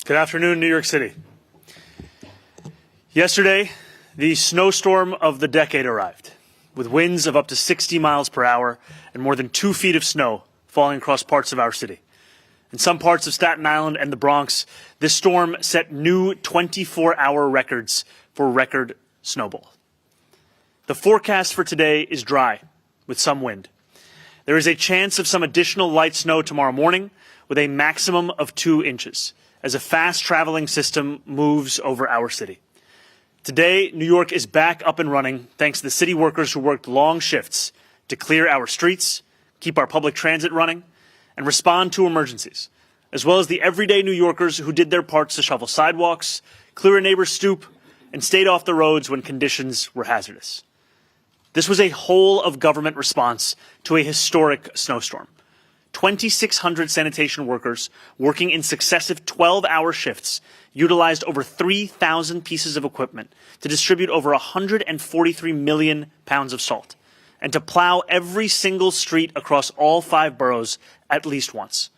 Good afternoon, New York City. Yesterday, the snowstorm of the decade arrived, with winds of up to 60 miles per hour and more than 2 feet of snow falling across parts of our city. In some parts of Staten Island and the Bronx, this storm set new 24-hour records for record snowfall. The forecast for today is dry, with some wind. There is a chance of some additional light snow tomorrow morning, with a maximum of 2 inches, as a fast-traveling system moves over our city. Today, New York is back up and running thanks to the city workers who worked long shifts to clear our streets, keep our public transit running, and respond to emergencies, as well as the everyday New Yorkers who did their parts to shovel sidewalks, clear a neighbor's stoop, and stayed off the roads when conditions were hazardous. This was a whole-of-government response to a historic snowstorm. 2,600 sanitation workers working in successive 12-hour shifts utilized over 3,000 pieces of equipment to distribute over 143 million pounds of salt and to plow every single street across all 5 boroughs at least once.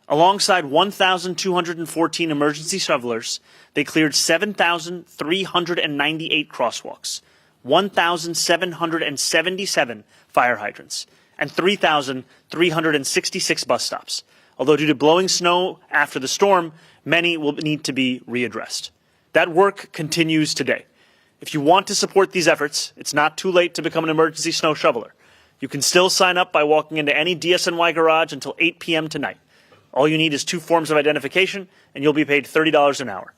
Alongside 1,214 emergency shovelers, they cleared 7,398 crosswalks, 1,777 fire hydrants, and 3,366 bus stops, although due to blowing snow after the storm, many will need to be readdressed. That work continues today. If you want to support these efforts, it's not too late to become an emergency snow shoveler. You can still sign up by walking into any DSNY garage until 8 p.m. tonight. All you need is 2 forms of identification, and you'll be paid $30 an hour.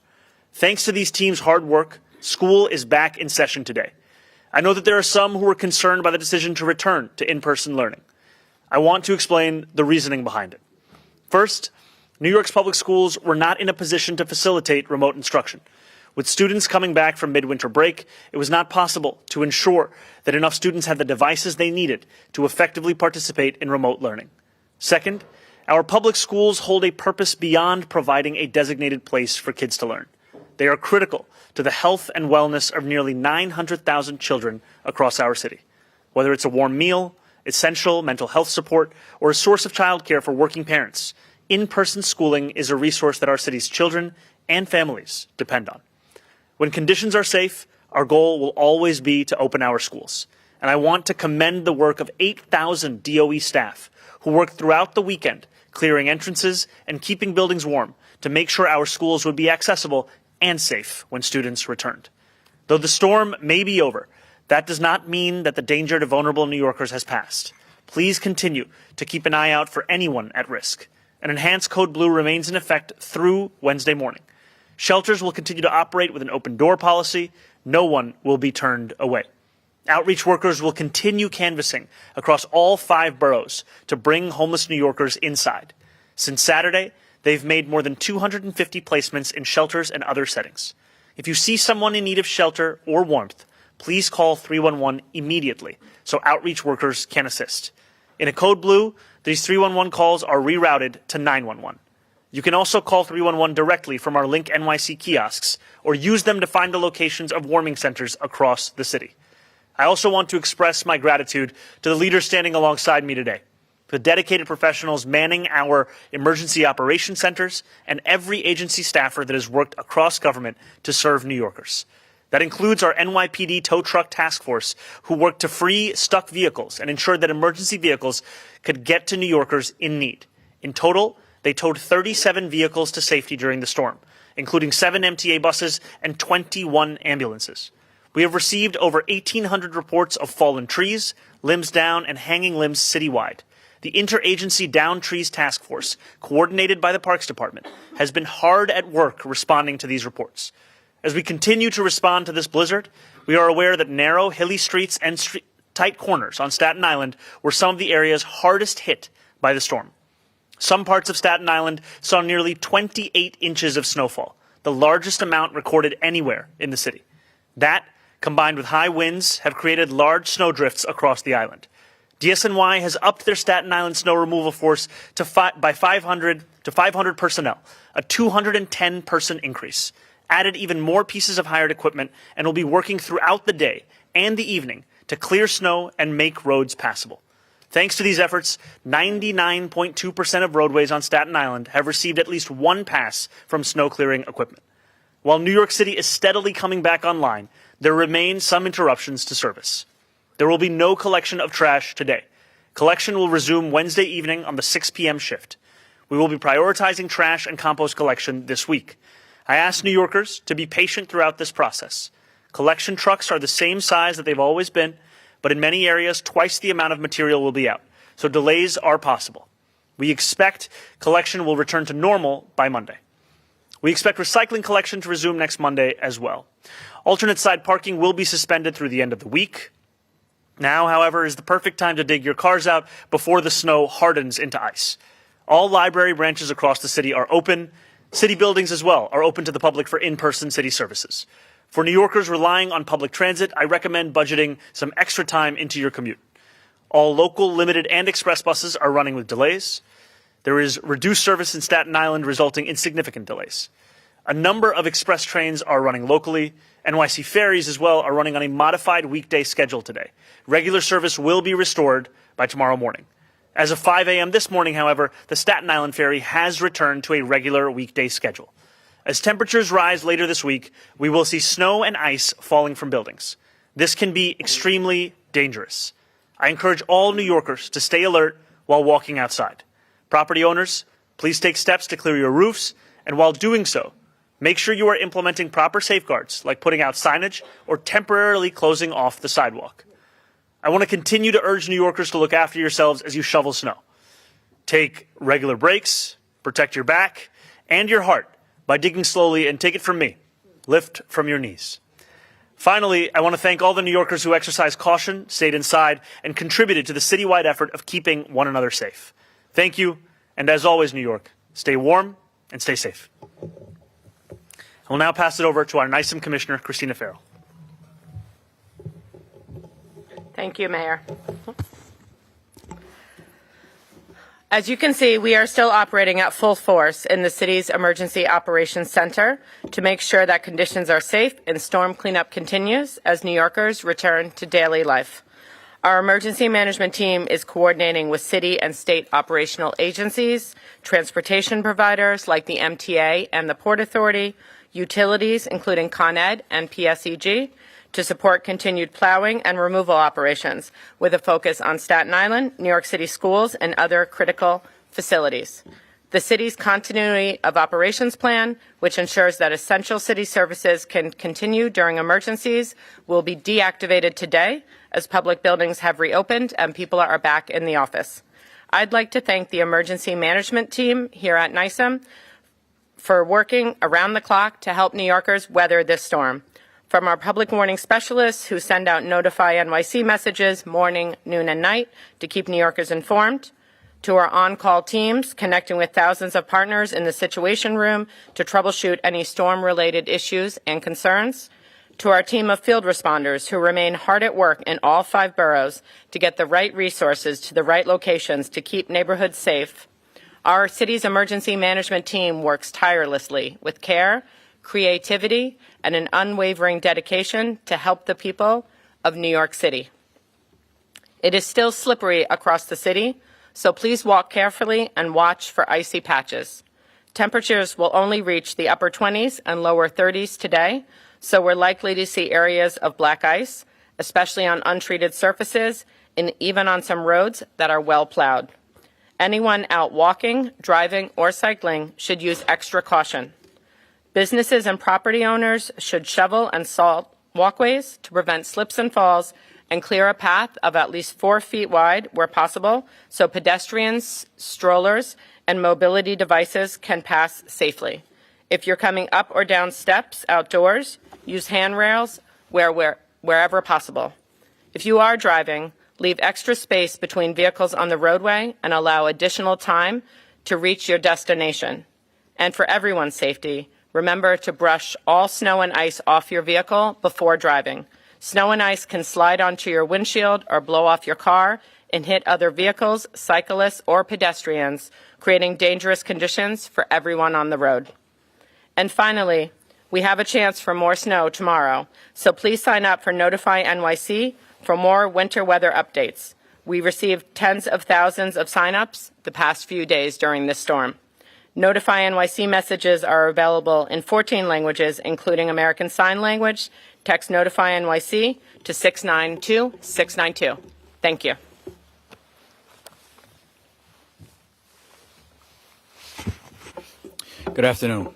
Thanks to these teams' hard work, school is back in session today. I know that there are some who are concerned by the decision to return to in-person learning. I want to explain the reasoning behind it. First, New York's public schools were not in a position to facilitate remote instruction. With students coming back from midwinter break, it was not possible to ensure that enough students had the devices they needed to effectively participate in remote learning. Second, our public schools hold a purpose beyond providing a designated place for kids to learn. They are critical to the health and wellness of nearly 900,000 children across our city. Whether it's a warm meal, essential mental health support, or a source of childcare for working parents, in-person schooling is a resource that our city's children and families depend on. When conditions are safe, our goal will always be to open our schools. And I want to commend the work of 8,000 DOE staff who worked throughout the weekend clearing entrances and keeping buildings warm to make sure our schools would be accessible and safe when students returned. Though the storm may be over, that does not mean that the danger to vulnerable New Yorkers has passed. Please continue to keep an eye out for anyone at risk. An enhanced Code Blue remains in effect through Wednesday morning. Shelters will continue to operate with an open door policy. No one will be turned away. Outreach workers will continue canvassing across all 5 boroughs to bring homeless New Yorkers inside. Since Saturday, they've made more than 250 placements in shelters and other settings. If you see someone in need of shelter or warmth, please call 311 immediately so outreach workers can assist. In a Code Blue, these 311 calls are rerouted to 911. You can also call 311 directly from our Link NYC kiosks or use them to find the locations of warming centers across the city. I also want to express my gratitude to the leaders standing alongside me today, the dedicated professionals manning our emergency operations centers, and every agency staffer that has worked across government to serve New Yorkers. That includes our NYPD tow truck task force, who worked to free stuck vehicles and ensured that emergency vehicles could get to New Yorkers in need. In total, they towed 37 vehicles to safety during the storm, including 7 MTA buses and 21 ambulances. We have received over 1,800 reports of fallen trees, limbs down, and hanging limbs citywide. The Interagency Down Trees Task Force, coordinated by the Parks Department, has been hard at work responding to these reports. As we continue to respond to this blizzard, we are aware that narrow, hilly streets and tight corners on Staten Island were some of the areas hardest hit by the storm. Some parts of Staten Island saw nearly 28 inches of snowfall, the largest amount recorded anywhere in the city. That, combined with high winds, have created large snowdrifts across the island. DSNY has upped their Staten Island snow removal force by 500 personnel, a 210-person increase, added even more pieces of hired equipment, and will be working throughout the day and the evening to clear snow and make roads passable. Thanks to these efforts, 99.2% of roadways on Staten Island have received at least one pass from snow clearing equipment. While New York City is steadily coming back online, there remain some interruptions to service. There will be no collection of trash today. Collection will resume Wednesday evening on the 6 p.m. shift. We will be prioritizing trash and compost collection this week. I ask New Yorkers to be patient throughout this process. Collection trucks are the same size that they've always been, but in many areas, twice the amount of material will be out, so delays are possible. We expect collection will return to normal by Monday. We expect recycling collection to resume next Monday as well. Alternate side parking will be suspended through the end of the week. Now, however, is the perfect time to dig your cars out before the snow hardens into ice. All library branches across the city are open. City buildings as well are open to the public for in-person city services. For New Yorkers relying on public transit, I recommend budgeting some extra time into your commute. All local, limited, and express buses are running with delays. There is reduced service in Staten Island, resulting in significant delays. A number of express trains are running locally. NYC ferries as well are running on a modified weekday schedule today. Regular service will be restored by tomorrow morning. As of 5 a.m. this morning, however, the Staten Island ferry has returned to a regular weekday schedule. As temperatures rise later this week, we will see snow and ice falling from buildings. This can be extremely dangerous. I encourage all New Yorkers to stay alert while walking outside. Property owners, please take steps to clear your roofs, and while doing so, make sure you are implementing proper safeguards like putting out signage or temporarily closing off the sidewalk. I want to continue to urge New Yorkers to look after yourselves as you shovel snow. Take regular breaks, protect your back and your heart by digging slowly, and take it from me, lift from your knees. Finally, I want to thank all the New Yorkers who exercised caution, stayed inside, and contributed to the citywide effort of keeping one another safe. Thank you, and as always, New York, stay warm and stay safe. I will now pass it over to our NYCEM Commissioner, Christina Farrell. Thank you, Mayor. As you can see, we are still operating at full force in the city's Emergency Operations Center to make sure that conditions are safe and storm cleanup continues as New Yorkers return to daily life. Our emergency management team is coordinating with city and state operational agencies, transportation providers like the MTA and the Port Authority, utilities including Con Ed and PSEG, to support continued plowing and removal operations with a focus on Staten Island, New York City schools, and other critical facilities. The city's continuity of operations plan, which ensures that essential city services can continue during emergencies, will be deactivated today as public buildings have reopened and people are back in the office. I'd like to thank the emergency management team here at NYCEM for working around the clock to help New Yorkers weather this storm. From our public warning specialists who send out Notify NYC messages morning, noon, and night to keep New Yorkers informed, to our on-call teams connecting with thousands of partners in the Situation Room to troubleshoot any storm-related issues and concerns, to our team of field responders who remain hard at work in all 5 boroughs to get the right resources to the right locations to keep neighborhoods safe. Our city's emergency management team works tirelessly with care, creativity, and an unwavering dedication to help the people of New York City. It is still slippery across the city, so please walk carefully and watch for icy patches. Temperatures will only reach the upper 20s and lower 30s today, so we're likely to see areas of black ice, especially on untreated surfaces and even on some roads that are well plowed. Anyone out walking, driving, or cycling should use extra caution. Businesses and property owners should shovel and salt walkways to prevent slips and falls and clear a path of at least 4 feet wide where possible so pedestrians, strollers, and mobility devices can pass safely. If you're coming up or down steps outdoors, use handrails wherever possible. If you are driving, leave extra space between vehicles on the roadway and allow additional time to reach your destination. And for everyone's safety, remember to brush all snow and ice off your vehicle before driving. Snow and ice can slide onto your windshield or blow off your car and hit other vehicles, cyclists, or pedestrians, creating dangerous conditions for everyone on the road. And finally, we have a chance for more snow tomorrow, so please sign up for Notify NYC for more winter weather updates. We received tens of thousands of signups the past few days during this storm. Notify NYC messages are available in 14 languages, including American Sign Language. Text Notify NYC to 692-692. Thank you. Good afternoon.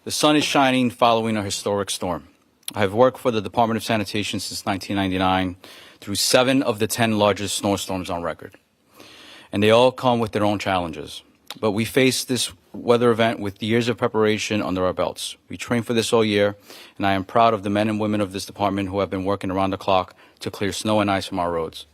The sun is shining following a historic storm. I have worked for the Department of Sanitation since 1999 through 7 of the 10 largest snowstorms on record. And they all come with their own challenges. But we face this weather event with years of preparation under our belts. We trained for this all year, and I am proud of the men and women of this department who have been working around the clock to clear snow and ice from our roads.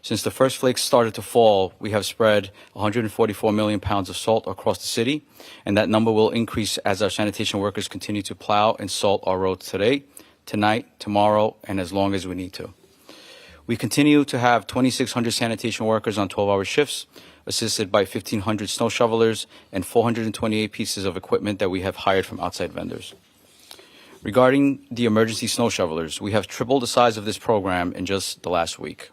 Since the first flakes started to fall, we have spread 144 million pounds of salt across the city, and that number will increase as our sanitation workers continue to plow and salt our roads today, tonight, tomorrow, and as long as we need to. We continue to have 2,600 sanitation workers on 12-hour shifts, assisted by 1,500 snow shovelers and 428 pieces of equipment that we have hired from outside vendors. Regarding the emergency snow shovelers, we have tripled the size of this program in just the last week.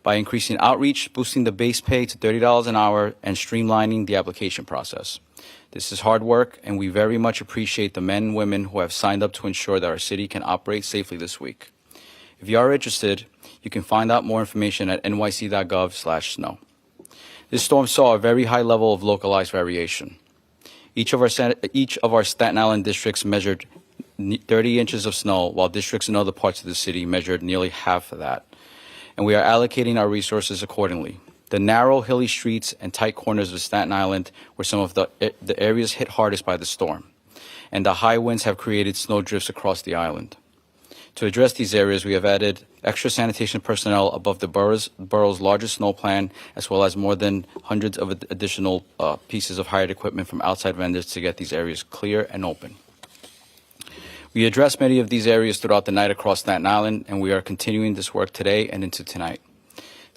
By increasing outreach, boosting the base pay to $30 an hour, and streamlining the application process. This is hard work, and we very much appreciate the men and women who have signed up to ensure that our city can operate safely this week. If you are interested, you can find out more information at nyc.gov/snow. This storm saw a very high level of localized variation. Each of our Staten Island districts measured 30 inches of snow, while districts in other parts of the city measured nearly half of that. And we are allocating our resources accordingly. The narrow, hilly streets and tight corners of Staten Island were some of the areas hit hardest by the storm, and the high winds have created snow drifts across the island. To address these areas, we have added extra sanitation personnel above the borough's largest snow plan, as well as more than hundreds of additional pieces of hired equipment from outside vendors to get these areas clear and open. We addressed many of these areas throughout the night across Staten Island, and we are continuing this work today and into tonight.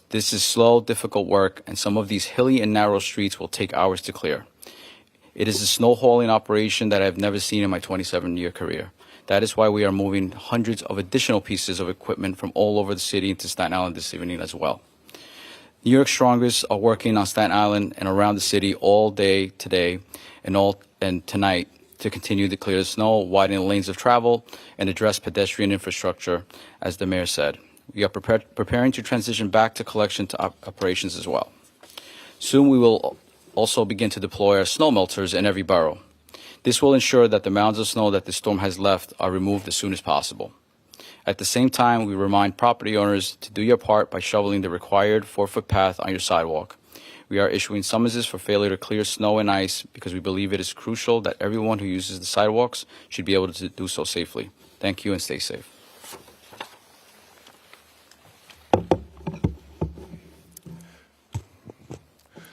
This is slow, difficult work, and some of these hilly and narrow streets will take hours to clear. It is a snow hauling operation that I have never seen in my 27-year career. That is why we are moving hundreds of additional pieces of equipment from all over the city into Staten Island this evening as well. New York Strongest are working on Staten Island and around the city all day today and tonight to continue to clear the snow, widen the lanes of travel, and address pedestrian infrastructure, as the mayor said. We are preparing to transition back to collection to operations as well. Soon we will also begin to deploy our snow melters in every borough. This will ensure that the mounds of snow that the storm has left are removed as soon as possible. At the same time, we remind property owners to do your part by shoveling the required 4-foot path on your sidewalk. We are issuing summonses for failure to clear snow and ice because we believe it is crucial that everyone who uses the sidewalks should be able to do so safely. Thank you and stay safe.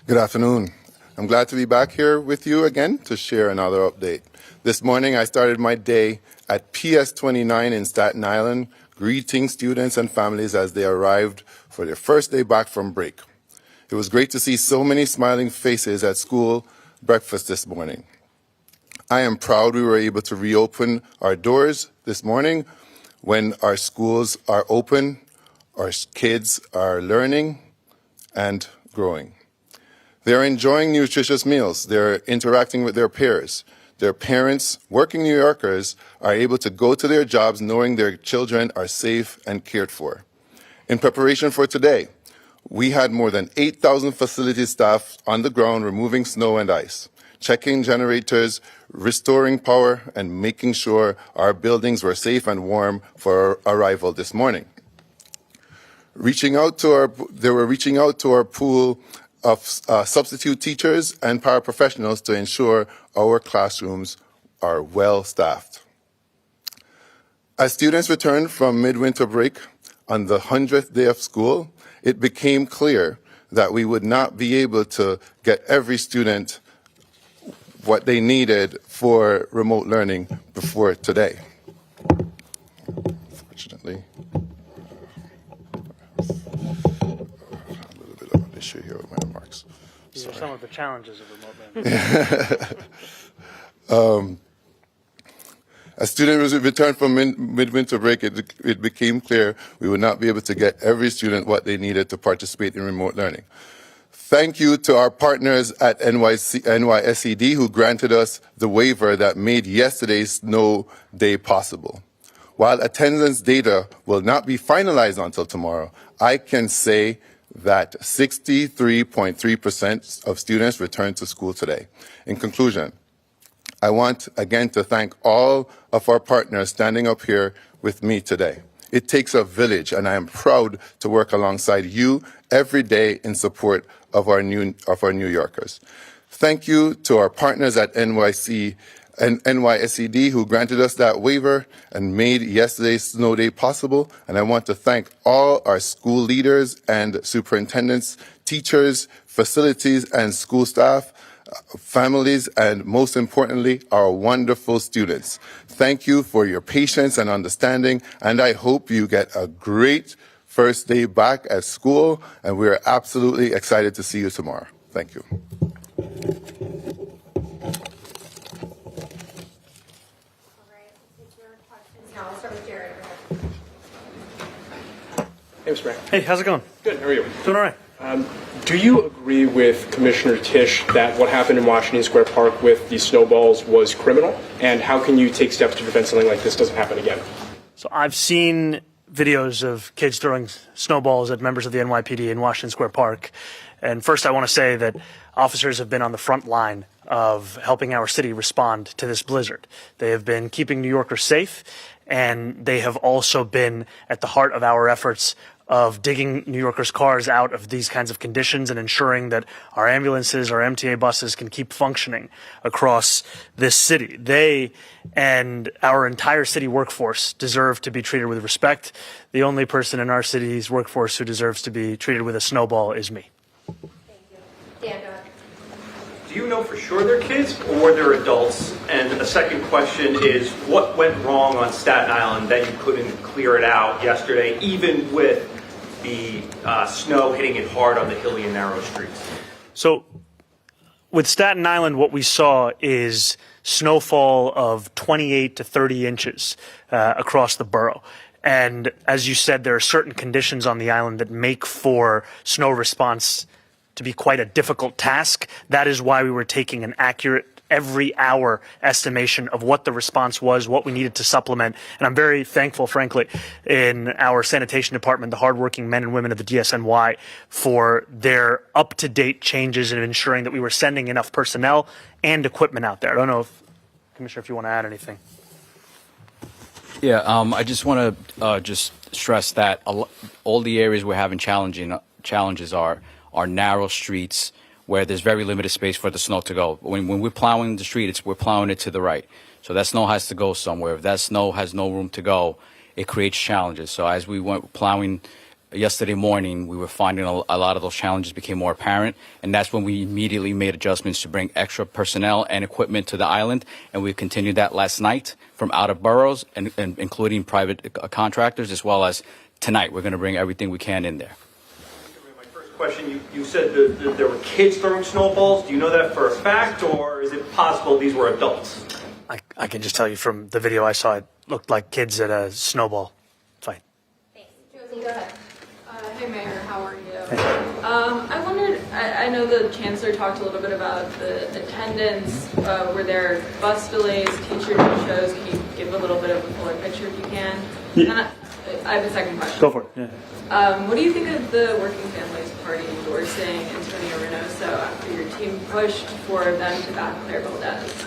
Good afternoon. I'm glad to be back here with you again to share another update. This morning I started my day at PS 29 in Staten Island, greeting students and families as they arrived for their first day back from break. It was great to see so many smiling faces at school breakfast this morning. I am proud we were able to reopen our doors this morning when our schools are open, our kids are learning and growing. They're enjoying nutritious meals. They're interacting with their peers. Their parents, working New Yorkers, are able to go to their jobs knowing their children are safe and cared for. In preparation for today, we had more than 8,000 facility staff on the ground removing snow and ice, checking generators, restoring power, and making sure our buildings were safe and warm for our arrival this morning. They were reaching out to our pool of substitute teachers and paraprofessionals to ensure our classrooms are well staffed. As students returned from midwinter break on the 100th day of school, it became clear that we would not be able to get every student what they needed for remote learning before today. Unfortunately, issue here with my remarks. These are some of the challenges of remote learning. As students returned from midwinter break, it became clear we would not be able to get every student what they needed to participate in remote learning. Thank you to our partners at NYCED who granted us the waiver that made yesterday's snow day possible. While attendance data will not be finalized until tomorrow, I can say that 63.3% of students returned to school today. In conclusion, I want again to thank all of our partners standing up here with me today. It takes a village, and I am proud to work alongside you every day in support of our New Yorkers. Thank you to our partners at NYC and NYCED who granted us that waiver and made yesterday's snow day possible. And I want to thank all our school leaders and superintendents, teachers, facilities and school staff, families, and most importantly, our wonderful students. Thank you for your patience and understanding, and I hope you get a great first day back at school, and we are absolutely excited to see you tomorrow. Thank you. Now I'll start with Jared. Hey, Mr. Mayor. Hey, how's it going? Good. How are you? Doing all right. Do you agree with Commissioner Tisch that what happened in Washington Square Park with the snowballs was criminal? And how can you take steps to prevent something like this doesn't happen again? So I've seen videos of kids throwing snowballs at members of the NYPD in Washington Square Park. And first, I want to say that officers have been on the front line of helping our city respond to this blizzard. They have been keeping New Yorkers safe, and they have also been at the heart of our efforts of digging New Yorkers' cars out of these kinds of conditions and ensuring that our ambulances, our MTA buses can keep functioning across this city. They and our entire city workforce deserve to be treated with respect. The only person in our city's workforce who deserves to be treated with a snowball is me. Thank you. Dan, go ahead. Do you know for sure they're kids or they're adults? And a second question is, what went wrong on Staten Island that you couldn't clear it out yesterday, even with the snow hitting it hard on the hilly and narrow streets? So with Staten Island, what we saw is snowfall of 28 to 30 inches across the borough. And as you said, there are certain conditions on the island that make for snow response to be quite a difficult task. That is why we were taking an accurate every hour estimation of what the response was, what we needed to supplement. And I'm very thankful, frankly, in our sanitation department, the hardworking men and women of the DSNY for their up-to-date changes in ensuring that we were sending enough personnel and equipment out there. I don't know if, Commissioner, if you want to add anything. Yeah, I just want to just stress that all the areas we're having challenges are narrow streets where there's very limited space for the snow to go. When we're plowing the street, we're plowing it to the right. So that snow has to go somewhere. If that snow has no room to go, it creates challenges. So as we went plowing yesterday morning, we were finding a lot of those challenges became more apparent. And that's when we immediately made adjustments to bring extra personnel and equipment to the island. And we continued that last night from out of boroughs and including private contractors, as well as tonight. We're going to bring everything we can in there. Question, you said that there were kids throwing snowballs. Do you know that for a fact, or is it possible these were adults? I can just tell you from the video I saw, it looked like kids at a snowball fight. Thanks. Josie, go ahead. Hey Mayor, how are you? I wondered, I know the Chancellor talked a little bit about the attendance. Were there bus delays, teacher no-shows? Can you give a little bit of a fuller picture if you can? Yeah. And I have a second question. Go for it. Yeah. What do you think of the Working Families Party endorsing Antonio Reynoso after your team pushed for them to back Claire Valdez?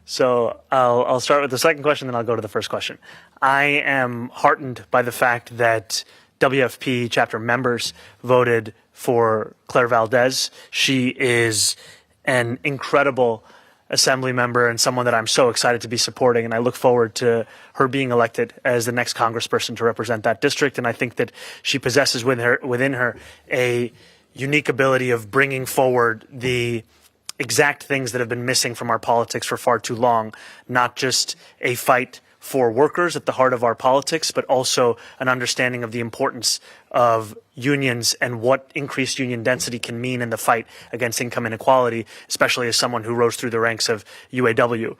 So I'll start with the second question, then I'll go to the first question. I am heartened by the fact that WFP chapter members voted for Claire Valdez. She is an incredible assembly member and someone that I'm so excited to be supporting, and I look forward to her being elected as the next congressperson to represent that district. And I think that she possesses within her a unique ability of bringing forward the exact things that have been missing from our politics for far too long, not just a fight for workers, at the heart of our politics, but also an understanding of the importance of unions and what increased union density can mean in the fight against income inequality, especially as someone who rose through the ranks of UAW,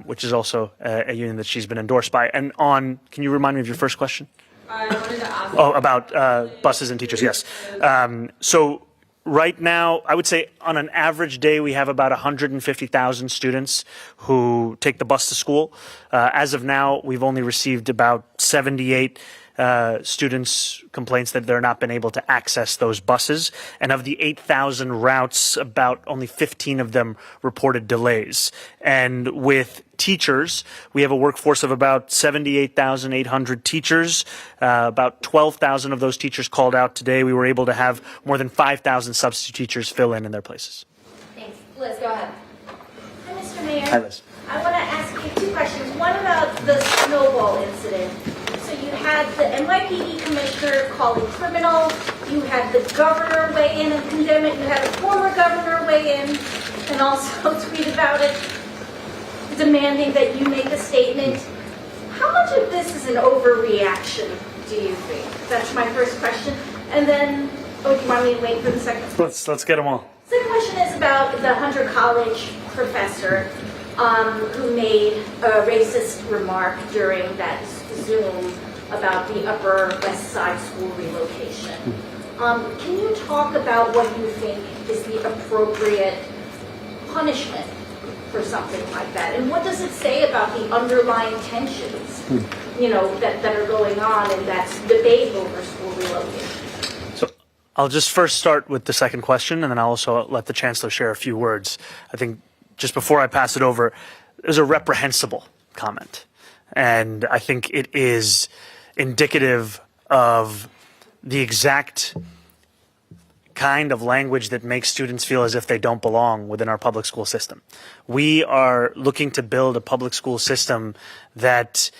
which is also a union that she's been endorsed by. And can you remind me of your first question? I wanted to ask. Oh, about buses and teachers, yes. So right now, I would say on an average day, we have about 150,000 students who take the bus to school. As of now, we've only received about 78 students' complaints that they're not been able to access those buses. And of the 8,000 routes, about only 15 of them reported delays. And with teachers, we have a workforce of about 78,800 teachers. About 12,000 of those teachers called out today. We were able to have more than 5,000 substitute teachers fill in their places. Thanks. Liz, go ahead. Hi, Mr. Mayor. Hi, Liz. I want to ask you two questions. One about the snowball incident. So you had the NYPD commissioner call it criminal. You had the governor weigh in and condemn it. You had a former governor weigh in and also tweet about it, demanding that you make a statement. How much of this is an overreaction, do you think? That's my first question. And then, do you want me to wait for the second? Let's get them all. Second question is about the Hunter College professor who made a racist remark during that Zoom about the Upper West Side school relocation. Can you talk about what you think is the appropriate punishment for something like that? And what does it say about the underlying tensions, that are going on in that debate over school relocation? So I'll just first start with the second question, and then I'll also let the Chancellor share a few words. I think just before I pass it over, there's a reprehensible comment. And I think it is indicative of the exact kind of language that makes students feel as if they don't belong within our public school system. We are looking to build a public school system that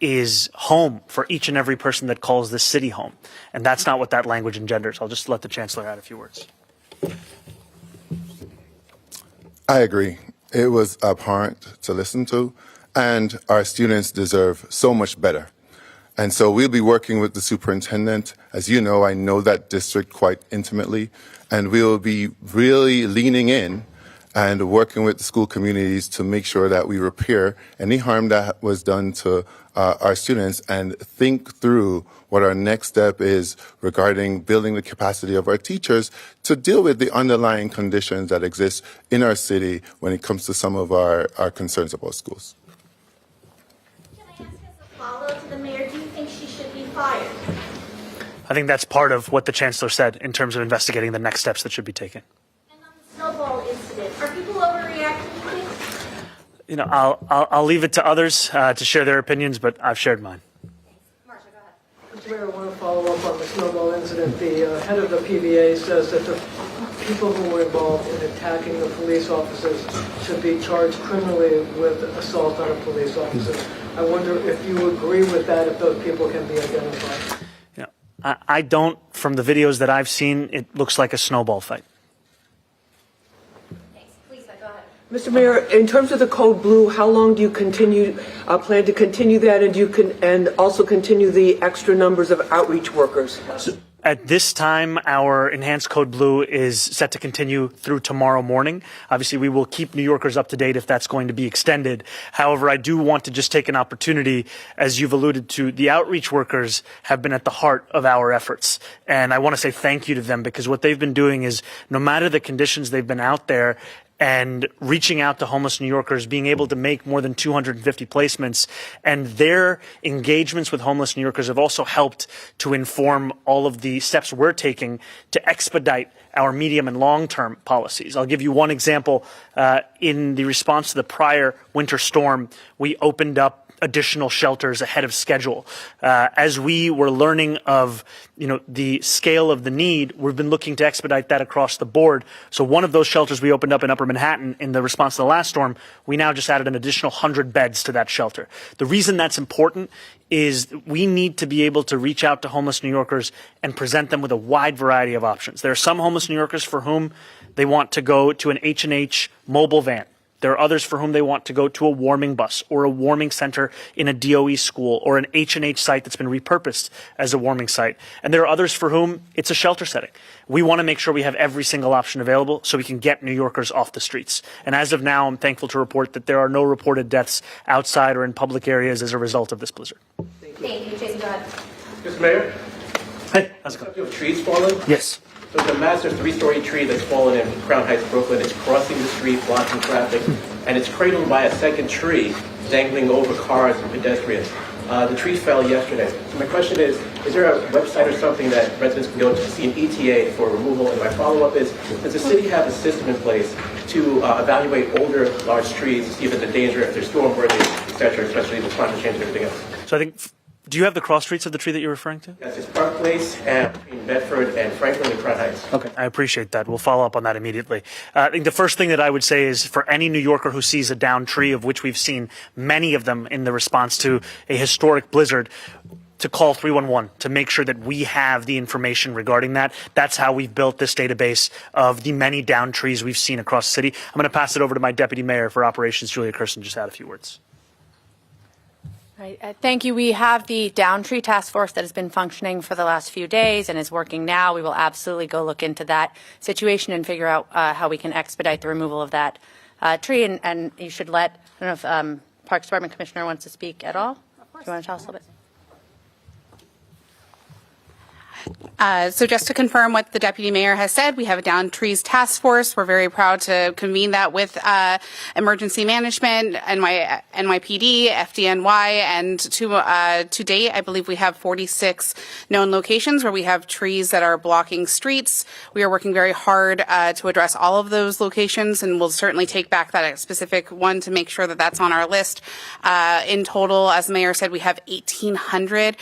is home for each and every person that calls this city home. And that's not what that language engenders. I'll just let the Chancellor add a few words. I agree. It was abhorrent to listen to, and our students deserve so much better. And so we'll be working with the superintendent. As you know, I know that district quite intimately, and we'll be really leaning in and working with the school communities to make sure that we repair any harm that was done to our students and think through what our next step is regarding building the capacity of our teachers to deal with the underlying conditions that exist in our city when it comes to some of our concerns about schools. Can I ask as a follow-up to the mayor, do you think she should be fired? I think that's part of what the Chancellor said in terms of investigating the next steps that should be taken. And on the snowball incident, are people overreacting, you think? I'll leave it to others to share their opinions, but I've shared mine. Marsha, go ahead. Mr. Mayor, I want to follow up on the snowball incident. The head of the PVA says that the people who were involved in attacking the police officers should be charged criminally with assault on a police officer. I wonder if you agree with that, if those people can be identified. I don't. From the videos that I've seen, it looks like a snowball fight. Thanks. Please, go ahead. Mr. Mayor, in terms of the Code Blue, how long do you plan to continue that, and also continue the extra numbers of outreach workers? At this time, our enhanced Code Blue is set to continue through tomorrow morning. Obviously, we will keep New Yorkers up to date if that's going to be extended. However, I do want to just take an opportunity, as you've alluded to, the outreach workers have been at the heart of our efforts. And I want to say thank you to them, because what they've been doing is, no matter the conditions, they've been out there and reaching out to homeless New Yorkers, being able to make more than 250 placements. And their engagements with homeless New Yorkers have also helped to inform all of the steps we're taking to expedite our medium and long-term policies. I'll give you one example. In the response to the prior winter storm, we opened up additional shelters ahead of schedule. As we were learning of, the scale of the need, we've been looking to expedite that across the board. So one of those shelters we opened up in Upper Manhattan in the response to the last storm, we now just added an additional 100 beds to that shelter. The reason that's important is we need to be able to reach out to homeless New Yorkers and present them with a wide variety of options. There are some homeless New Yorkers for whom they want to go to an H&H mobile van. There are others for whom they want to go to a warming bus or a warming center in a DOE school or an H&H site that's been repurposed as a warming site. And there are others for whom it's a shelter setting. We want to make sure we have every single option available so we can get New Yorkers off the streets. And as of now, I'm thankful to report that there are no reported deaths outside or in public areas as a result of this blizzard. Thank you. Jason, go ahead. Mr. Mayor, Hey, how's it going? you have trees falling? Yes. There's a massive 3-story tree that's fallen in Crown Heights, Brooklyn. It's crossing the street, blocking traffic, and it's cradled by a second tree dangling over cars and pedestrians. The tree fell yesterday. So my question is there a website or something that residents can go to see an ETA for removal? And my follow-up is, does the city have a system in place to evaluate older large trees to see if it's a danger, if they're storm-worthy, et cetera, especially with climate change and everything else? So I think, do you have the cross streets of the tree that you're referring to? Yes, it's Park Place and between Bedford and Franklin and Crown Heights. Okay, I appreciate that. We'll follow up on that immediately. I think the first thing that I would say is for any New Yorker who sees a downed tree, of which we've seen many of them in the response to a historic blizzard, to call 311 to make sure that we have the information regarding that. That's how we've built this database of the many downed trees we've seen across the city. I'm going to pass it over to my deputy mayor for operations, Julia Kirsten, just add a few words. Right. Thank you. We have the down tree task force that has been functioning for the last few days and is working now. We will absolutely go look into that situation and figure out how we can expedite the removal of that tree. And you should let, I don't know if Parks Department Commissioner wants to speak at all. Of course. Do you want to tell us a little bit? So just to confirm what the Deputy Mayor has said, we have a Down Trees Task Force. We're very proud to convene that with Emergency Management, NYPD, FDNY, and to date, I believe we have 46 known locations where we have trees that are blocking streets. We are working very hard to address all of those locations, and we'll certainly take back that specific one to make sure that that's on our list. In total, as the Mayor said, we have 1,800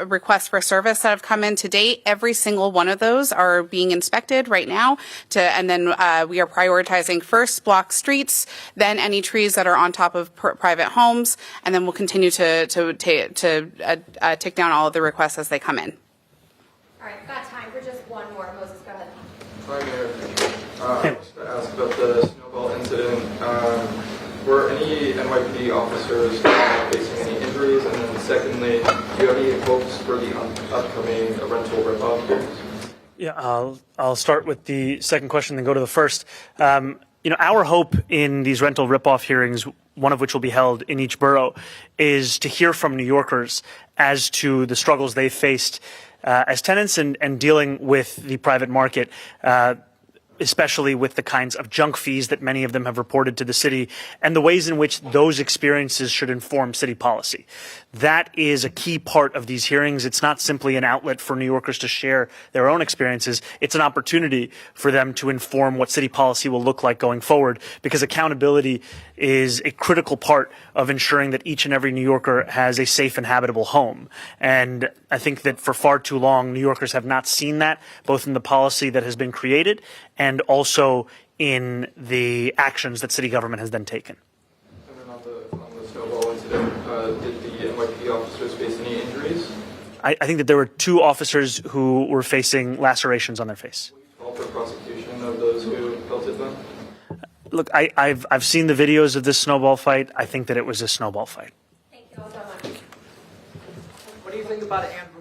requests for service that have come in to date. Every single one of those are being inspected right now, and then we are prioritizing first block streets, then any trees that are on top of private homes, and then we'll continue to take down all of the requests as they come in. All right, got time for just one more. Moses, go ahead. Hi, Mayor. I was to ask about the snowball incident. Were any NYPD officers facing any injuries? And then secondly, do you have any hopes for the upcoming rental rip-off hearings? Yeah, I'll start with the second question, then go to the first. Our hope in these rental rip-off hearings, one of which will be held in each borough, is to hear from New Yorkers as to the struggles they faced as tenants and dealing with the private market, especially with the kinds of junk fees that many of them have reported to the city and the ways in which those experiences should inform city policy. That is a key part of these hearings. It's not simply an outlet for New Yorkers to share their own experiences. It's an opportunity for them to inform what city policy will look like going forward, because accountability is a critical part of ensuring that each and every New Yorker has a safe and habitable home. And I think that for far too long, New Yorkers have not seen that, both in the policy that has been created and also in the actions that city government has then taken. And then on the snowball incident, did the NYPD officers face any injuries? I think that there were 2 officers who were facing lacerations on their face. Call for prosecution of those who pelted them? Look, I've seen the videos of this snowball fight. I think that it was a snowball fight. Thank you all so much. What do you think about Andrew?